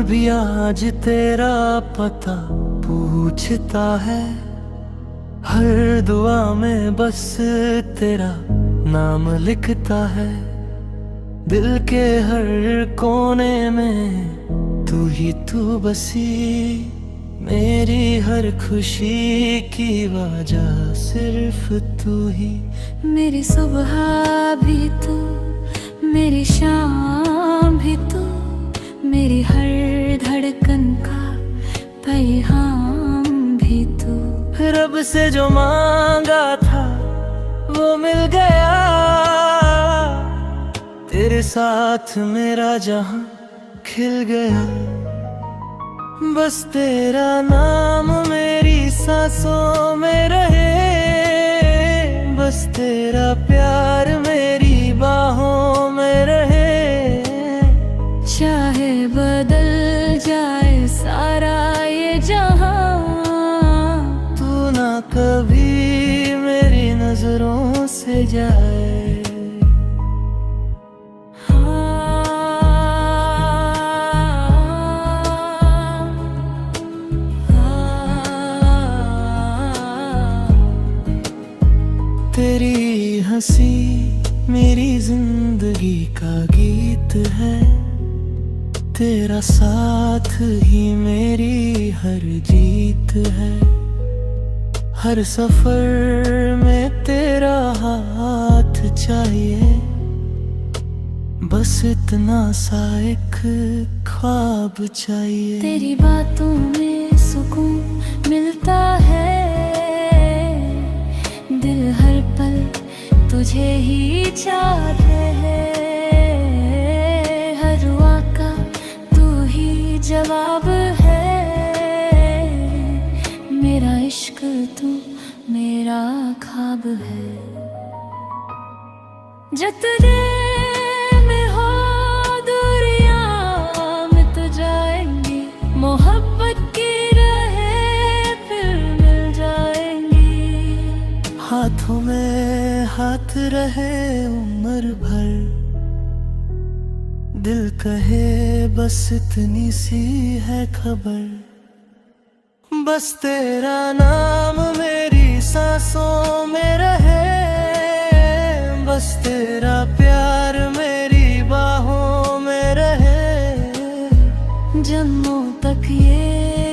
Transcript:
भी आज तेरा पता पूछता है, हर दुआ में बस तेरा नाम लिखता है। दिल के हर कोने में तू ही तू बसी, मेरी हर खुशी की वजह सिर्फ तू ही। मेरी सुबह भी तू, मेरी शाम भी तू, मेरी हर धड़कन का पैगाम भी तू। रब से जो मांगा था वो मिल गया, तेरे साथ मेरा जहां खिल गया। बस तेरा नाम मेरी सांसों में रहे, बस तेरा प्यार मेरी बाहों में रहे। चाहे बदल जाए सारा ये जहां, तू ना कभी मेरी नजरों से जाए। तेरी हंसी मेरी जिंदगी का गीत है, तेरा साथ ही मेरी हर जीत है। हर सफर में तेरा हाथ चाहिए, बस इतना सा एक ख्वाब चाहिए। तेरी बातों में सुकून मिलता है, दिल हर पल तुझे ही चाहते हैं। हर दुआ का तू ही जवाब है, मेरा इश्क तू मेरा ख्वाब है। जितने में हो दूरियां मिट जाएंगी, मोहब्बत की राहें फिर मिल जाएंगी। हाथों में हाथ रहे उम्र भर, दिल कहे बस इतनी सी है खबर। बस तेरा नाम मेरी सांसों में रहे, बस तेरा प्यार मेरी बाहों में रहे। जन्मों तक ये